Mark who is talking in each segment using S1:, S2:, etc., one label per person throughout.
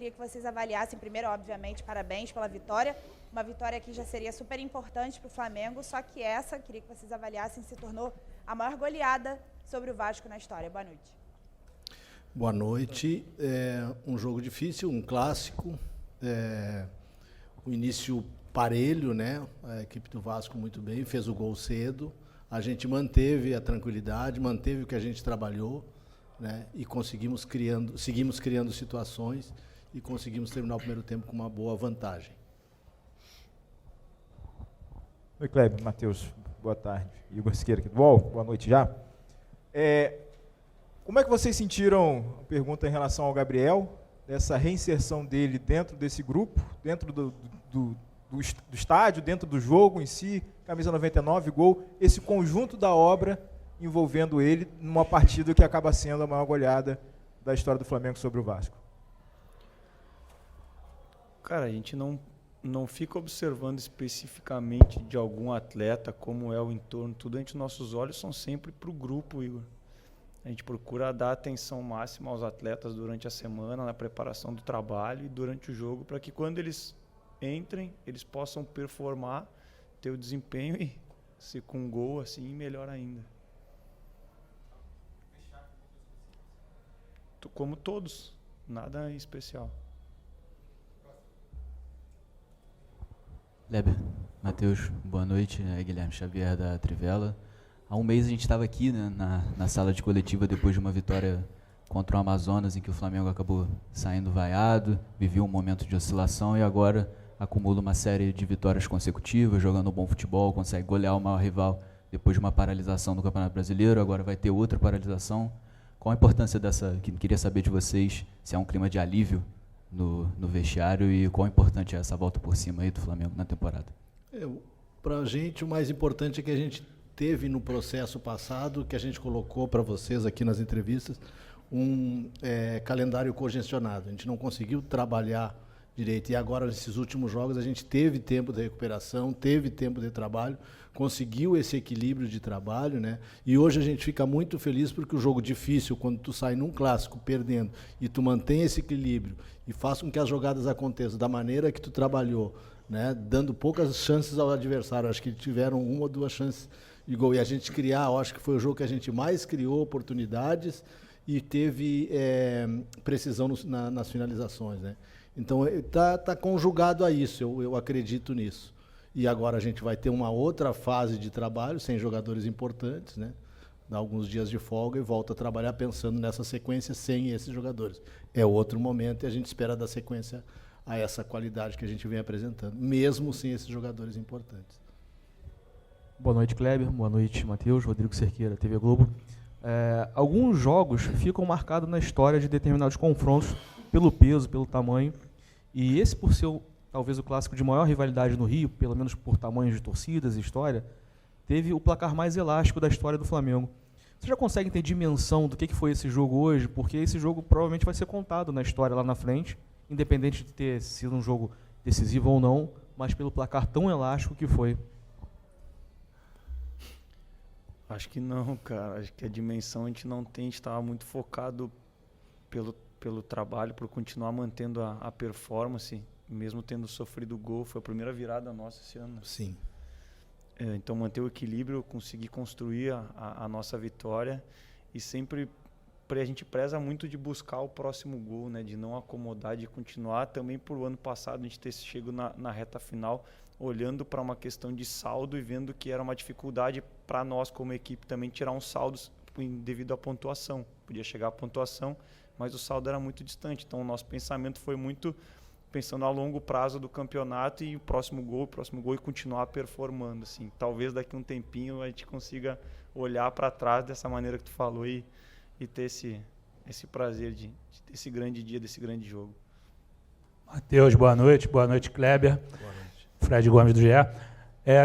S1: Queria que vocês avaliassem, primeiro, obviamente, parabéns pela vitória. Uma vitória que já seria super importante para o Flamengo, só que essa, queria que vocês avaliassem, se tornou a maior goleada sobre o Vasco na história. Boa noite.
S2: Boa noite. Um jogo difícil, um clássico. O início parelho, né? A equipe do Vasco muito bem, fez o gol cedo. A gente manteve a tranquilidade, manteve o que a gente trabalhou, né? E seguimos criando situações e conseguimos terminar o primeiro tempo com uma boa vantagem.
S3: Oi, Kleber, Matheus, boa tarde. Igor Siqueira aqui do UOL, boa noite já. Como é que vocês sentiram, pergunta em relação ao Gabriel, essa reinserção dele dentro desse grupo, dentro do estádio, dentro do jogo em si, camisa 99, gol, esse conjunto da obra envolvendo ele numa partida que acaba sendo a maior goleada da história do Flamengo sobre o Vasco?
S4: Cara, a gente não fica observando especificamente de algum atleta, como é o entorno, tudo. Nossos olhos são sempre para o grupo, Igor. A gente procura dar atenção máxima aos atletas durante a semana, na preparação do trabalho e durante o jogo, para que quando eles entrem, eles possam performar, ter o desempenho e, se com um gol assim, melhor ainda. Como todos, nada especial.
S5: Kleber, Matheus, boa noite. Guilherme Xavier da Trivela. Há um mês a gente estava aqui, né, na sala de coletiva depois de uma vitória contra o Amazonas, em que o Flamengo acabou saindo vaiado, viveu um momento de oscilação e agora acumula uma série de vitórias consecutivas, jogando um bom futebol, consegue golear o maior rival depois de uma paralisação do Campeonato Brasileiro, agora vai ter outra paralisação. Qual a importância dessa? Queria saber de vocês se é um clima de alívio no vestiário e qual importante é essa volta por cima aí do Flamengo na temporada.
S2: Para a gente, o mais importante é que a gente teve no processo passado, que a gente colocou para vocês aqui nas entrevistas, um calendário congestionado. A gente não conseguiu trabalhar direito. E agora, nesses últimos jogos, a gente teve tempo de recuperação, teve tempo de trabalho, conseguiu esse equilíbrio de trabalho, né? E hoje a gente fica muito feliz porque o jogo difícil, quando tu sai num clássico perdendo e tu mantém esse equilíbrio e faz com que as jogadas aconteçam da maneira que tu trabalhou, né? Dando poucas chances ao adversário. Acho que tiveram uma ou duas chances de gol. E a gente acho que foi o jogo que a gente mais criou oportunidades e teve precisão nas finalizações, né? Então, tá conjugado a isso, eu acredito nisso. E agora a gente vai ter uma outra fase de trabalho, sem jogadores importantes, né? Dá alguns dias de folga e volta a trabalhar pensando nessa sequência sem esses jogadores. É outro momento e a gente espera dar sequência a essa qualidade que a gente vem apresentando, mesmo sem esses jogadores importantes.
S6: Boa noite, Kleber. Boa noite, Matheus. Rodrigo Cerqueira, TV Globo. Alguns jogos ficam marcados na história de determinados confrontos pelo peso, pelo tamanho. E esse, por ser talvez o clássico de maior rivalidade no Rio, pelo menos por tamanhos de torcidas e história, teve o placar mais elástico da história do Flamengo. Você já consegue ter dimensão do que foi esse jogo hoje? Porque esse jogo provavelmente vai ser contado na história lá na frente, independente de ter sido um jogo decisivo ou não, mas pelo placar tão elástico que foi.
S4: Acho que não, cara. Acho que a dimensão a gente não tem. A gente estava muito focado pelo trabalho, por continuar mantendo a performance, mesmo tendo sofrido gol. Foi a primeira virada nossa esse ano.
S2: Sim.
S4: Então, manter o equilíbrio, conseguir construir a nossa vitória e sempre a gente preza muito de buscar o próximo gol, né? De não acomodar, de continuar. Também por o ano passado a gente ter chegado na reta final, olhando para uma questão de saldo e vendo que era uma dificuldade para nós como equipe também tirar um saldo devido à pontuação. Podia chegar à pontuação, mas o saldo era muito distante. Então o nosso pensamento foi muito pensando a longo prazo do campeonato e o próximo gol e continuar performando. Assim. Talvez daqui a um tempinho a gente consiga olhar para trás dessa maneira que tu falou e ter esse prazer de ter esse grande dia, desse grande jogo.
S7: Matheus, boa noite. Boa noite, Kleber.
S2: Boa noite.
S7: Fred Gomes do GE.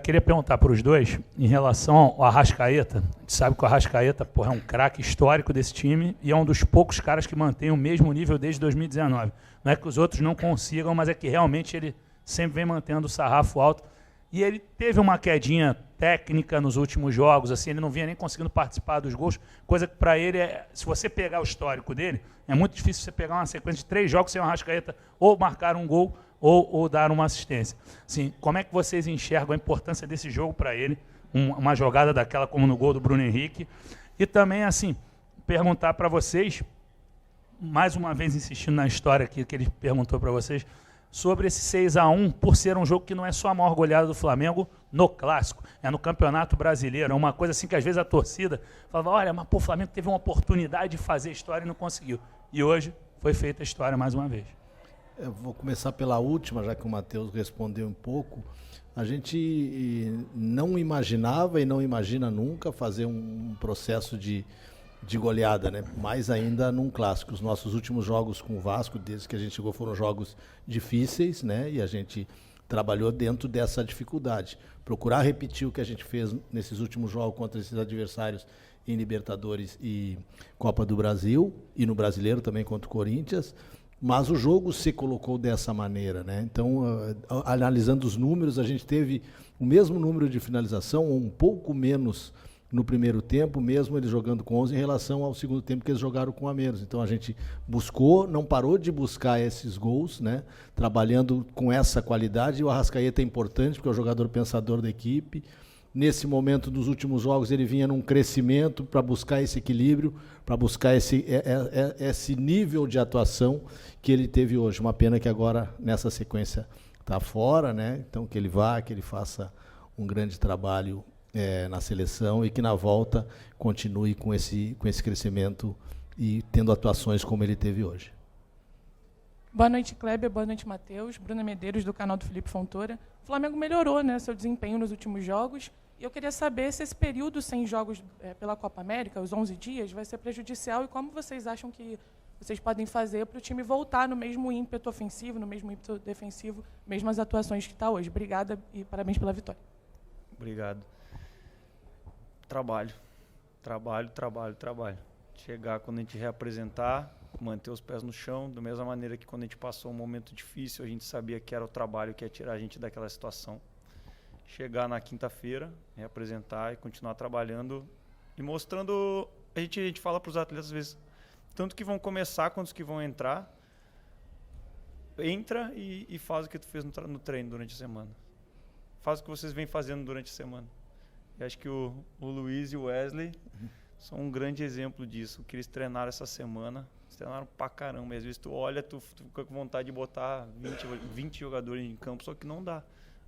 S7: Queria perguntar para os dois, em relação ao Arrascaeta. A gente sabe que o Arrascaeta é um craque histórico desse time e é um dos poucos caras que mantém o mesmo nível desde 2019. Não é que os outros não consigam, mas é que realmente ele sempre vem mantendo o sarrafo alto. E ele teve uma quedinha técnica nos últimos jogos, assim, ele não vinha nem conseguindo participar dos gols, coisa que para ele, se você pegar o histórico dele, é muito difícil você pegar uma sequência de 3 jogos sem o Arrascaeta ou marcar um gol ou dar uma assistência. Assim, como é que vocês enxergam a importância desse jogo para ele, uma jogada daquela como no gol do Bruno Henrique? E também, assim, perguntar para vocês, mais uma vez insistindo na história aqui que ele perguntou para vocês, sobre esse 6-1, por ser um jogo que não é só a maior goleada do Flamengo no Clássico, é no Campeonato Brasileiro. É uma coisa assim que às vezes a torcida falava, olha, mas pô, o Flamengo teve uma oportunidade de fazer história e não conseguiu. E hoje foi feita a história mais uma vez.
S2: Eu vou começar pela última, já que o Matheus respondeu um pouco. A gente não imaginava e não imagina nunca fazer um processo de goleada, né? Mais ainda num clássico. Os nossos últimos jogos com o Vasco, desde que a gente chegou, foram jogos difíceis, né? E a gente trabalhou dentro dessa dificuldade. Procurar repetir o que a gente fez nesses últimos jogos contra esses adversários em Libertadores e Copa do Brasil, e no Brasileiro também contra o Corinthians. Mas o jogo se colocou dessa maneira, né? Então, analisando os números, a gente teve o mesmo número de finalização, ou um pouco menos no primeiro tempo, mesmo eles jogando com 11, em relação ao segundo tempo que eles jogaram com a menos. Então a gente buscou, não parou de buscar esses gols, né? Trabalhando com essa qualidade. E o Arrascaeta é importante, porque é o jogador pensador da equipe. Nesse momento dos últimos jogos, ele vinha num crescimento para buscar esse equilíbrio, para buscar esse nível de atuação que ele teve hoje. Uma pena que agora, nessa sequência, está fora, né? Então que ele vá, que ele faça um grande trabalho na seleção e que na volta continue com esse crescimento e tendo atuações como ele teve hoje.
S8: Boa noite, Kleber. Boa noite, Matheus. Bruna Medeiros, do canal do Felipe Fontoura. O Flamengo melhorou, né, seu desempenho nos últimos jogos. E eu queria saber se esse período sem jogos pela Copa América, os 11 dias, vai ser prejudicial e como vocês acham que vocês podem fazer para o time voltar no mesmo ímpeto ofensivo, no mesmo ímpeto defensivo, mesmas atuações que está hoje. Obrigada e parabéns pela vitória.
S4: Obrigado. Trabalho. Chegar quando a gente reapresentar, manter os pés no chão, da mesma maneira que quando a gente passou um momento difícil, a gente sabia que era o trabalho que ia tirar a gente daquela situação. Chegar na quinta-feira, reapresentar e continuar trabalhando e mostrando. A gente fala para os atletas, às vezes, tanto que vão começar quanto os que vão entrar, entra e faz o que tu fez no treino durante a semana. Faz o que vocês vêm fazendo durante a semana. E acho que o Luiz e o Wesley são um grande exemplo disso. O que eles treinaram essa semana, eles treinaram pra caramba. Às vezes tu olha, tu fica com vontade de botar 20 jogadores em campo, só que não dá.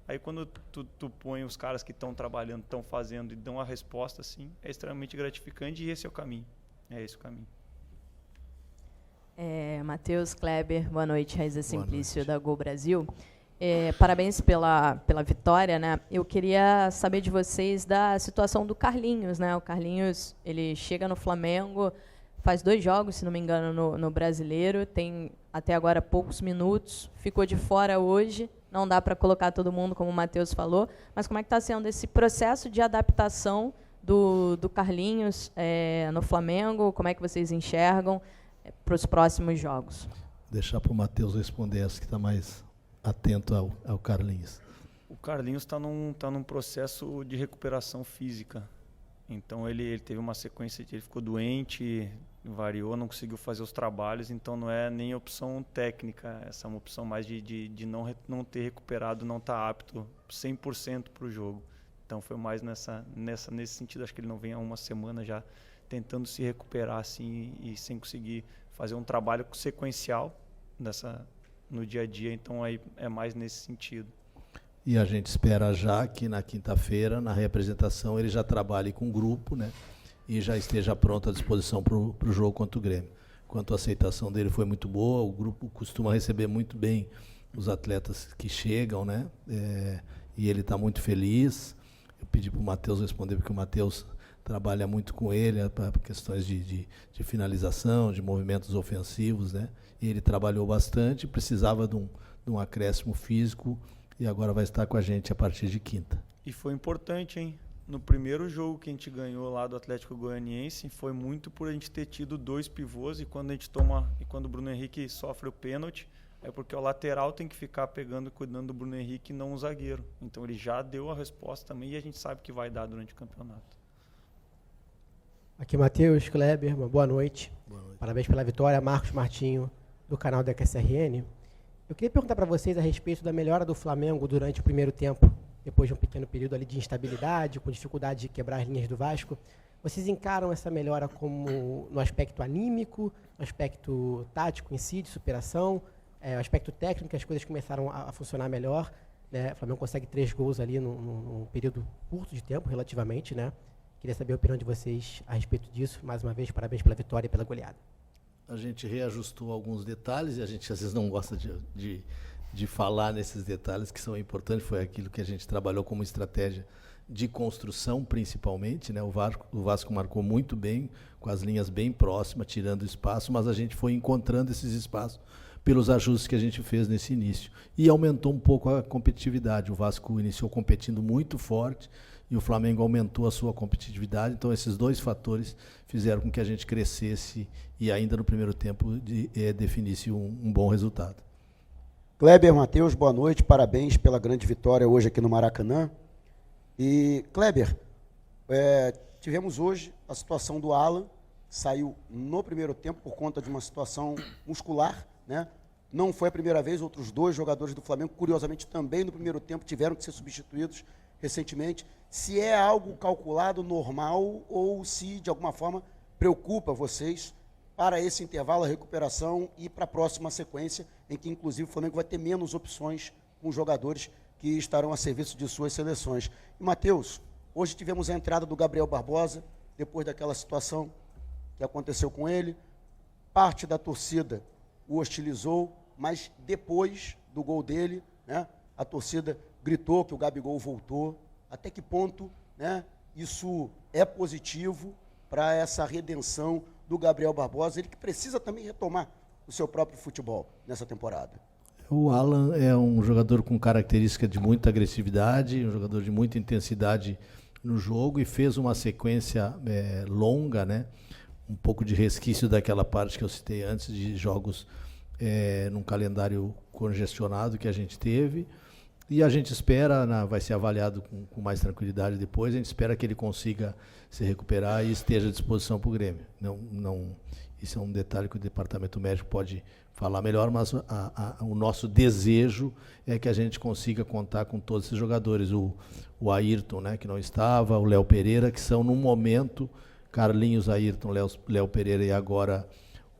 S4: Aí quando tu põe os caras que estão trabalhando, estão fazendo e dão a resposta, assim, é extremamente gratificante e esse é o caminho. É esse o caminho.
S9: Matheus, Kleber, boa noite. Raiza Simplício, da Gol Brasil. Parabéns pela vitória, né? Eu queria saber de vocês da situação do Carlinhos, né? O Carlinhos, ele chega no Flamengo, faz 2 jogos, se não me engano, no Brasileiro, tem até agora poucos minutos, ficou de fora hoje, não dá para colocar todo mundo, como o Matheus falou, mas como é que está sendo esse processo de adaptação do Carlinhos no Flamengo? Como é que vocês enxergam para os próximos jogos?
S2: Deixar para o Matheus responder essa que está mais atento ao Carlinhos.
S4: O Carlinhos está num processo de recuperação física. Então ele teve uma sequência ele ficou doente, variou, não conseguiu fazer os trabalhos, então não é nem opção técnica, essa é uma opção mais de não ter recuperado, não estar apto 100% para o jogo. Então foi mais nesse sentido, acho que ele não vem há uma semana já tentando se recuperar assim, e sem conseguir fazer um trabalho sequencial no dia a dia, então aí é mais nesse sentido.
S2: E a gente espera já que na quinta-feira, na reapresentação, ele já trabalhe com o grupo, né? E já esteja pronto à disposição para o jogo contra o Grêmio. Quanto à aceitação dele foi muito boa, o grupo costuma receber muito bem os atletas que chegam, né? E ele está muito feliz. Eu pedi para o Matheus responder, porque o Matheus trabalha muito com ele para questões de finalização, de movimentos ofensivos, né? E ele trabalhou bastante, precisava de um acréscimo físico e agora vai estar com a gente a partir de quinta.
S4: E foi importante, hein? No primeiro jogo que a gente ganhou lá do Atlético Goianiense, foi muito por a gente ter tido 2 pivôs e quando o Bruno Henrique sofre o pênalti, é porque o lateral tem que ficar pegando e cuidando do Bruno Henrique e não o zagueiro. Então ele já deu a resposta também e a gente sabe que vai dar durante o campeonato.
S10: Aqui Matheus, Kleber, uma boa noite.
S2: Boa noite.
S10: Parabéns pela vitória, Marcos Martinho, do canal da QSRN. Eu queria perguntar para vocês a respeito da melhora do Flamengo durante o primeiro tempo, depois de um pequeno período ali de instabilidade, com dificuldade de quebrar as linhas do Vasco. Vocês encaram essa melhora como no aspecto anímico, no aspecto tático em si, de superação, no aspecto técnico, que as coisas começaram a funcionar melhor, né? O Flamengo consegue 3 gols ali num período curto de tempo, relativamente, né? Queria saber a opinião de vocês a respeito disso. Mais uma vez, parabéns pela vitória e pela goleada.
S2: A gente reajustou alguns detalhes e a gente às vezes não gosta de falar nesses detalhes que são importantes. Foi aquilo que a gente trabalhou como estratégia de construção, principalmente, né? O Vasco marcou muito bem, com as linhas bem próximas, tirando espaço, mas a gente foi encontrando esses espaços pelos ajustes que a gente fez nesse início. E aumentou um pouco a competitividade. O Vasco iniciou competindo muito forte e o Flamengo aumentou a sua competitividade. Então, esses 2 fatores fizeram com que a gente crescesse e ainda no primeiro tempo definisse um bom resultado.
S11: Kleber, Matheus, boa noite, parabéns pela grande vitória hoje aqui no Maracanã. E, Kleber, tivemos hoje a situação do Alan, saiu no primeiro tempo por conta de uma situação muscular, né? Não foi a primeira vez, outros 2 jogadores do Flamengo, curiosamente, também no primeiro tempo tiveram que ser substituídos recentemente. Se é algo calculado, normal, ou se, de alguma forma, preocupa vocês para esse intervalo, a recuperação e para a próxima sequência, em que, inclusive, o Flamengo vai ter menos opções com os jogadores que estarão a serviço de suas seleções. E, Matheus, hoje tivemos a entrada do Gabriel Barbosa, depois daquela situação que aconteceu com ele. Parte da torcida o hostilizou, mas depois do gol dele, né, a torcida gritou que o Gabigol voltou. Até que ponto, né, isso é positivo para essa redenção do Gabriel Barbosa, ele que precisa também retomar o seu próprio futebol nessa temporada?
S2: O Alan é um jogador com característica de muita agressividade, um jogador de muita intensidade no jogo e fez uma sequência longa, né? Um pouco de resquício daquela parte que eu citei antes, de jogos num calendário congestionado que a gente teve. E a gente espera, vai ser avaliado com mais tranquilidade depois, a gente espera que ele consiga se recuperar e esteja à disposição para o Grêmio. Isso é um detalhe que o departamento médico pode falar melhor, mas o nosso desejo é que a gente consiga contar com todos esses jogadores. O Ayrton, né, que não estava, o Léo Pereira, que são, no momento, Carlinhos, Ayrton, Léo Pereira e agora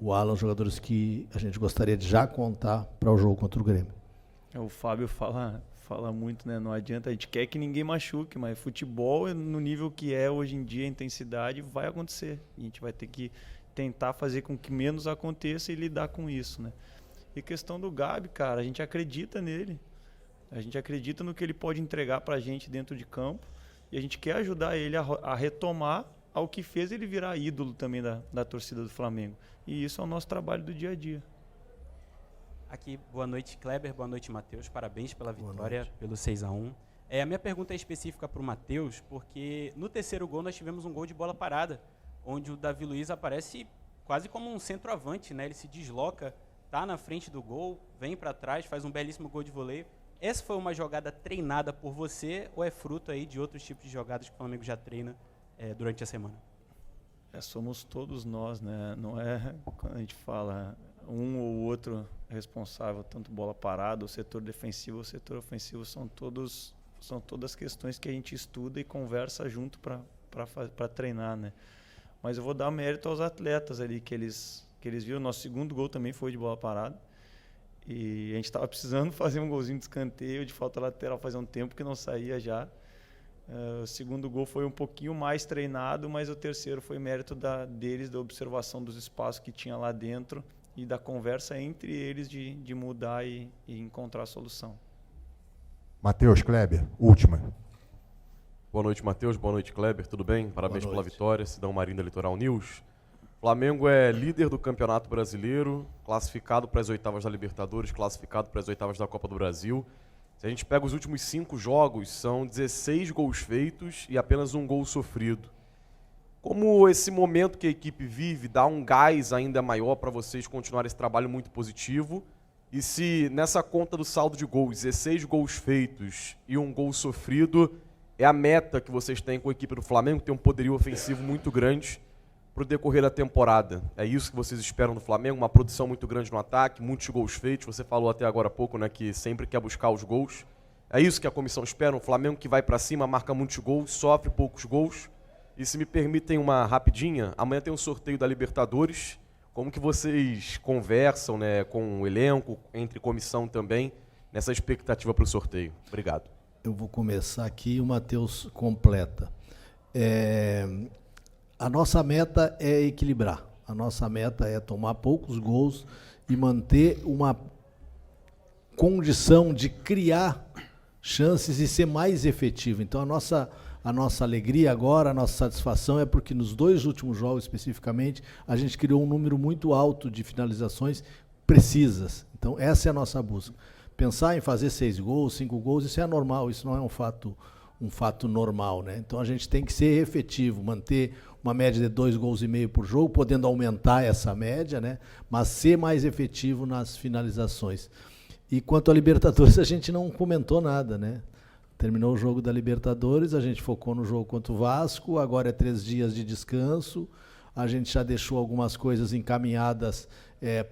S2: o Alan, jogadores que a gente gostaria de já contar para o jogo contra o Grêmio.
S4: O Fábio fala muito, né? Não adianta, a gente quer que ninguém machuque, mas futebol, no nível que é hoje em dia, a intensidade vai acontecer. A gente vai ter que tentar fazer com que menos aconteça e lidar com isso, né? E questão do Gabi, cara, a gente acredita nele. A gente acredita no que ele pode entregar pra gente dentro de campo e a gente quer ajudar ele a retomar ao que fez ele virar ídolo também da torcida do Flamengo. E isso é o nosso trabalho do dia a dia.
S12: Aqui, boa noite, Kleber, boa noite, Matheus. Parabéns pela vitória, pelo 6-1. A minha pergunta é específica para o Matheus, porque no terceiro gol nós tivemos um gol de bola parada, onde o Davi Luiz aparece quase como um centroavante, né? Ele se desloca, tá na frente do gol, vem para trás, faz um belíssimo gol de voleio. Essa foi uma jogada treinada por você ou é fruto aí de outros tipos de jogadas que o Flamengo já treina durante a semana?
S4: Somos todos nós, né? Não é quando a gente fala um ou outro responsável, tanto bola parada, o setor defensivo, o setor ofensivo, são todas questões que a gente estuda e conversa junto para treinar, né? Mas eu vou dar mérito aos atletas ali, que eles viram. Nosso segundo gol também foi de bola parada. E a gente estava precisando fazer um golzinho de escanteio, de falta lateral, fazia um tempo que não saía já. O segundo gol foi um pouquinho mais treinado, mas o terceiro foi mérito deles, da observação dos espaços que tinha lá dentro e da conversa entre eles de mudar e encontrar a solução.
S13: Matheus, Kleber, última.
S14: Boa noite, Matheus. Boa noite, Kleber. Tudo bem? Parabéns pela vitória. Sidão Marinho da Litoral News. Flamengo é líder do Campeonato Brasileiro, classificado para as oitavas da Libertadores, classificado para as oitavas da Copa do Brasil. Se a gente pega os últimos 5 jogos, são 16 gols feitos e apenas um gol sofrido. Como esse momento que a equipe vive dá um gás ainda maior para vocês continuarem esse trabalho muito positivo? E se nessa conta do saldo de gols, 16 gols feitos e 1 gol sofrido, é a meta que vocês têm com a equipe do Flamengo, que tem um poderio ofensivo muito grande para o decorrer da temporada. É isso que vocês esperam do Flamengo? Uma produção muito grande no ataque, muitos gols feitos. Você falou até agora há pouco, né, que sempre quer buscar os gols. É isso que a comissão espera? Um Flamengo que vai para cima, marca muitos gols, sofre poucos gols. E se me permitem uma rapidinha, amanhã tem um sorteio da Libertadores. Como que vocês conversam, né, com o elenco, entre comissão também, nessa expectativa para o sorteio? Obrigado.
S2: Eu vou começar aqui e o Matheus completa. A nossa meta é equilibrar. A nossa meta é tomar poucos gols e manter uma condição de criar chances e ser mais efetivo. Então, a nossa alegria agora, a nossa satisfação é porque nos 2 últimos jogos, especificamente, a gente criou um número muito alto de finalizações precisas. Então, essa é a nossa busca. Pensar em fazer 6 gols, 5 gols, isso é anormal, isso não é um fato normal, né? Então, a gente tem que ser efetivo, manter uma média de 2,5 gols por jogo, podendo aumentar essa média, né? Mas ser mais efetivo nas finalizações. E quanto à Libertadores, a gente não comentou nada, né? Terminou o jogo da Libertadores, a gente focou no jogo contra o Vasco, agora é 3 dias de descanso, a gente já deixou algumas coisas encaminhadas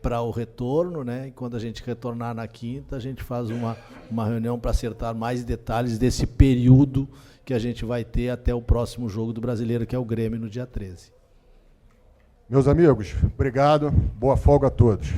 S2: para o retorno, né? E quando a gente retornar na quinta, a gente faz uma reunião para acertar mais detalhes desse período que a gente vai ter até o próximo jogo do Brasileiro, que é o Grêmio, no dia 13.
S13: Meus amigos, obrigado, boa folga a todos.